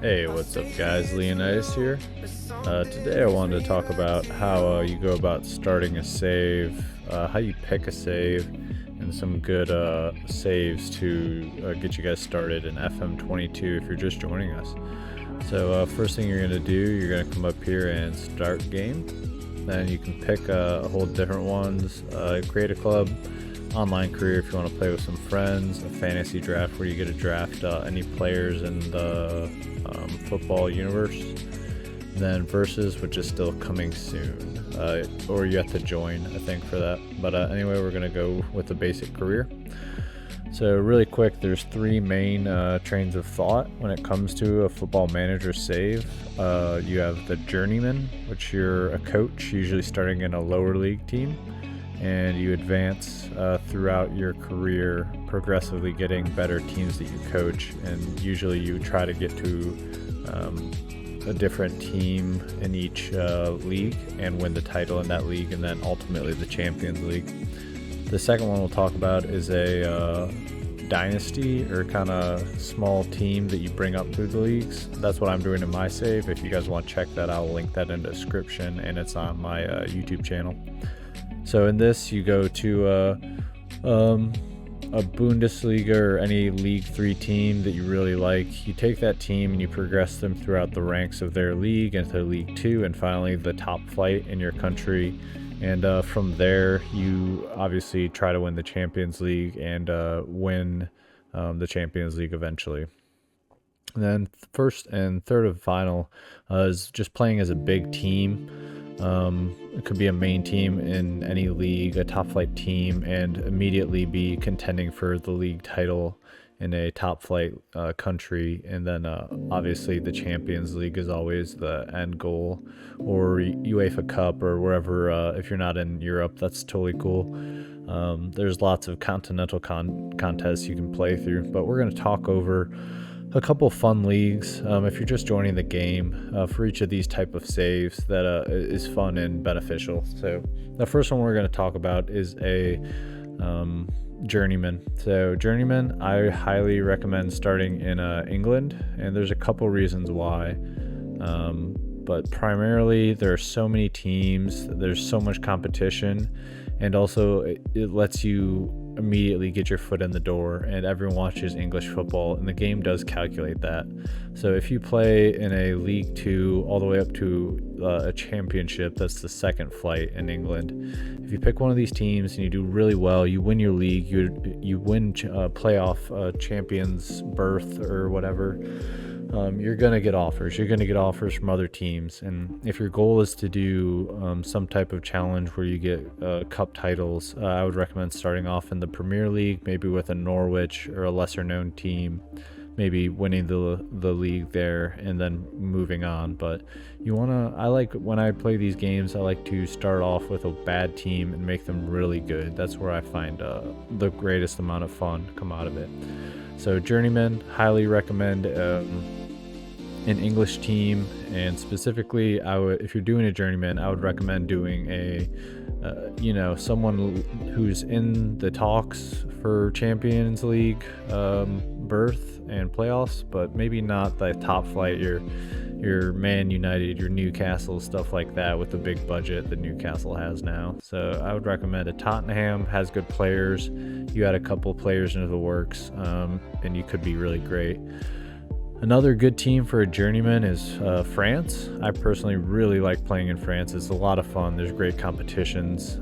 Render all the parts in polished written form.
Hey, what's up guys, Leonidas here. Today I wanted to talk about how you go about starting a save, how you pick a save, and some good saves to get you guys started in FM22 if you're just joining us. So first thing you're going to do, you're going to come up here and start game. Then you can pick a whole different ones, create a club, online career if you want to play with some friends, a fantasy draft where you get to draft any players in the football universe, then versus, which is still coming soon, or you have to join I think for that, but anyway, we're gonna go with the basic career. So really quick, there's three main trains of thought when it comes to a football manager save. You have the Journeyman, which you're a coach, usually starting in a lower league team, and you advance throughout your career, progressively getting better teams that you coach, and usually you try to get to a different team in each league and win the title in that league, and then ultimately the Champions League. The second one we'll talk about is a dynasty or kind of small team that you bring up through the leagues. That's what I'm doing in my save. If you guys want to check that out, I'll link that in the description, and it's on my YouTube channel. So in this, you go to a Bundesliga or any League 3 team that you really like. You take that team and you progress them throughout the ranks of their league into League 2 and finally the top flight in your country. And from there, you obviously try to win the Champions League and win the Champions League eventually. And then first and third and final is just playing as a big team. It could be a main team in any league, a top flight team, and immediately be contending for the league title in a top flight country. And then obviously the Champions League is always the end goal, or UEFA Cup or wherever. If you're not in Europe, that's totally cool. There's lots of continental contests you can play through, but we're going to talk over a couple fun leagues if you're just joining the game for each of these type of saves that is fun and beneficial. So the first one we're going to talk about is a Journeyman. So Journeyman, I highly recommend starting in England, and there's a couple reasons why, but primarily there are so many teams, there's so much competition, and also it lets you immediately get your foot in the door, and everyone watches English football, and the game does calculate that. So if you play in a League 2 all the way up to a championship, that's the second flight in England, if you pick one of these teams and you do really well, you win your league, you win playoff champions berth or whatever, you're going to get offers. You're going to get offers from other teams. And if your goal is to do some type of challenge where you get cup titles, I would recommend starting off in the Premier League, maybe with a Norwich or a lesser known team, maybe winning the league there and then moving on. But I like, when I play these games, I like to start off with a bad team and make them really good. That's where I find the greatest amount of fun come out of it. So Journeyman, highly recommend an English team, and specifically, if you're doing a Journeyman, I would recommend doing a someone who's in the talks for Champions League berth and playoffs, but maybe not the top flight, your Man United, your Newcastle, stuff like that, with the big budget that Newcastle has now. So I would recommend a Tottenham, has good players. You add a couple players into the works, and you could be really great. Another good team for a Journeyman is France. I personally really like playing in France. It's a lot of fun. There's great competitions.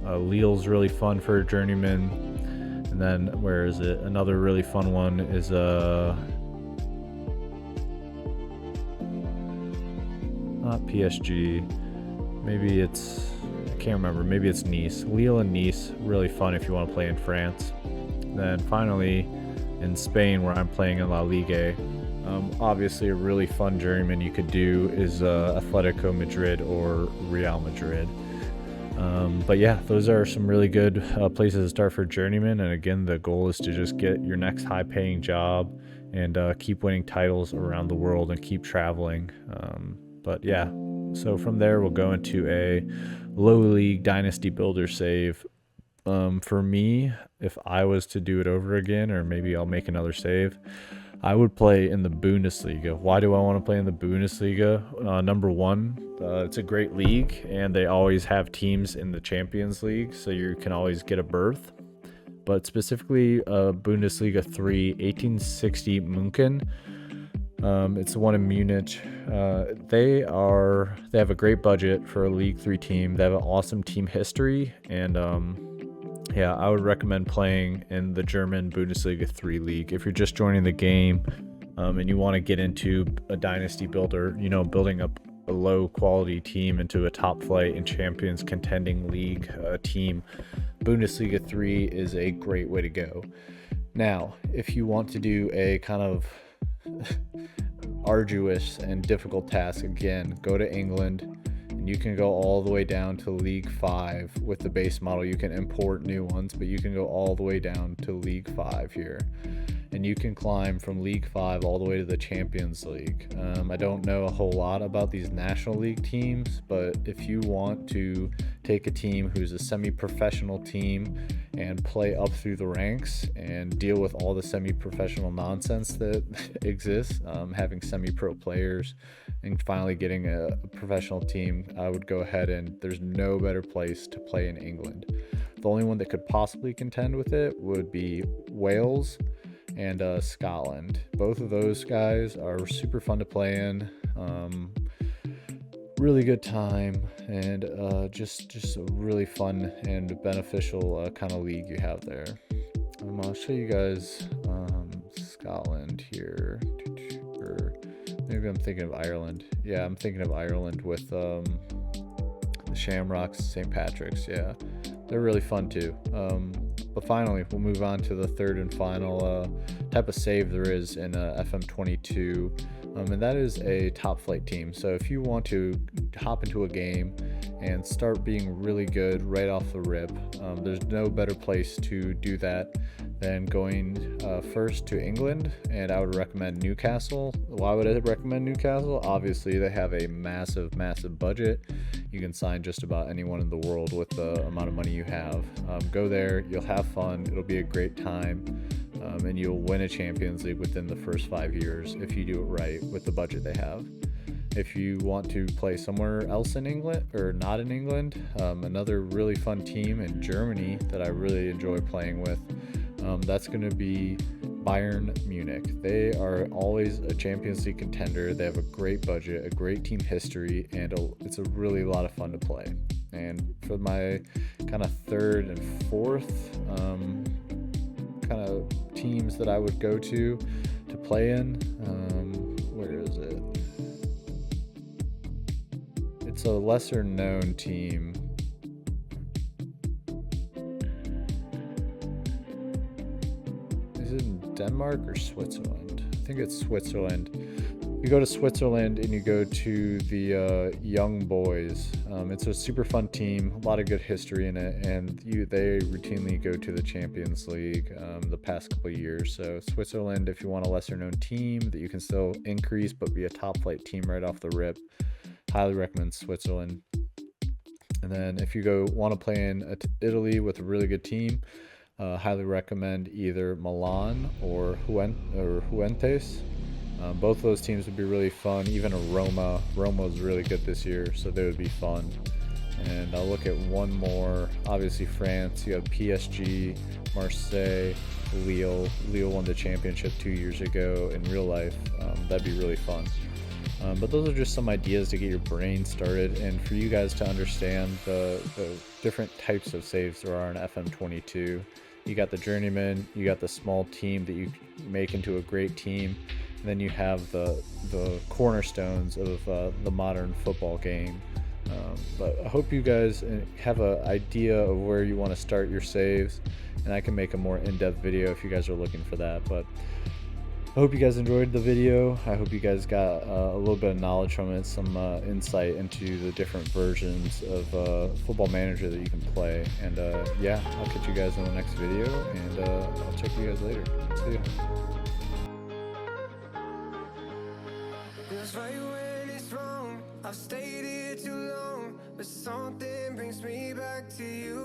Lille's really fun for a Journeyman. And then, where is it? Another really fun one is not PSG. Maybe it's, I can't remember. Maybe it's Nice. Lille and Nice, really fun if you want to play in France. Then finally, in Spain, where I'm playing in La Liga, obviously a really fun Journeyman you could do is Atletico Madrid or Real Madrid. But yeah, those are some really good places to start for Journeyman. And again, the goal is to just get your next high-paying job and keep winning titles around the world and keep traveling. But yeah, so from there we'll go into a low league Dynasty Builder save. For me, if I was to do it over again, or maybe I'll make another save, I would play in the Bundesliga. Why do I want to play in the Bundesliga? Number one, it's a great league, and they always have teams in the Champions League, so you can always get a berth. But specifically, Bundesliga 3, 1860 München. It's the one in Munich. They have a great budget for a League 3 team. They have an awesome team history, and yeah, I would recommend playing in the German Bundesliga 3 league. If you're just joining the game and you want to get into a Dynasty Builder, building up a low quality team into a top flight and champions contending league team, Bundesliga 3 is a great way to go. Now, if you want to do a kind of arduous and difficult task, again, go to England. You can go all the way down to League 5 with the base model. You can import new ones, but you can go all the way down to League 5 here. And you can climb from League 5 all the way to the Champions League. I don't know a whole lot about these National League teams, but if you want to take a team who's a semi-professional team and play up through the ranks and deal with all the semi-professional nonsense that exists, having semi-pro players and finally getting a professional team, I would go ahead, and there's no better place to play in England. The only one that could possibly contend with it would be Wales and Scotland. Both of those guys are super fun to play in. Really good time, and just a really fun and beneficial kind of league you have there. I'll show you guys Scotland here, or maybe I'm thinking of Ireland. Yeah, I'm thinking of Ireland with the Shamrocks, St. Patrick's. Yeah, they're really fun too. But finally, we'll move on to the third and final type of save there is in FM22, and that is a top flight team. So if you want to hop into a game and start being really good right off the rip, there's no better place to do that than going first to England, and I would recommend Newcastle. Why would I recommend Newcastle? Obviously, they have a massive budget. You can sign just about anyone in the world with the amount of money you have. Go there, you'll have fun, it'll be a great time, and you'll win a Champions League within the first 5 years if you do it right with the budget they have. If you want to play somewhere else in England, or not in England, another really fun team in Germany that I really enjoy playing with, that's going to be Bayern Munich. They are always a Champions League contender. They have a great budget, a great team history, and it's a really lot of fun to play. And for my kind of third and fourth kind of teams that I would go to play in, where is it? It's a lesser known team. Is it in Denmark or Switzerland? I think it's Switzerland. You go to Switzerland and you go to the Young Boys. It's a super fun team, a lot of good history in it, and they routinely go to the Champions League the past couple of years. So Switzerland, if you want a lesser known team that you can still increase but be a top flight team right off the rip, highly recommend Switzerland. And then if you want to play in Italy with a really good team, highly recommend either Milan or Juventus. Both of those teams would be really fun. Even a Roma. Roma's really good this year, so they would be fun. And I'll look at one more. Obviously France. You have PSG, Marseille, Lille. Lille won the championship 2 years ago in real life. That'd be really fun. But those are just some ideas to get your brain started, and for you guys to understand the different types of saves there are in FM22. You got the Journeyman, you got the small team that you make into a great team, and then you have the cornerstones of the modern football game. But I hope you guys have an idea of where you want to start your saves, and I can make a more in-depth video if you guys are looking for that. But I hope you guys enjoyed the video. I hope you guys got a little bit of knowledge from it, some insight into the different versions of Football Manager that you can play. And yeah, I'll catch you guys in the next video, and I'll check you guys later. See ya. I've stayed here too long, but something brings me back to you.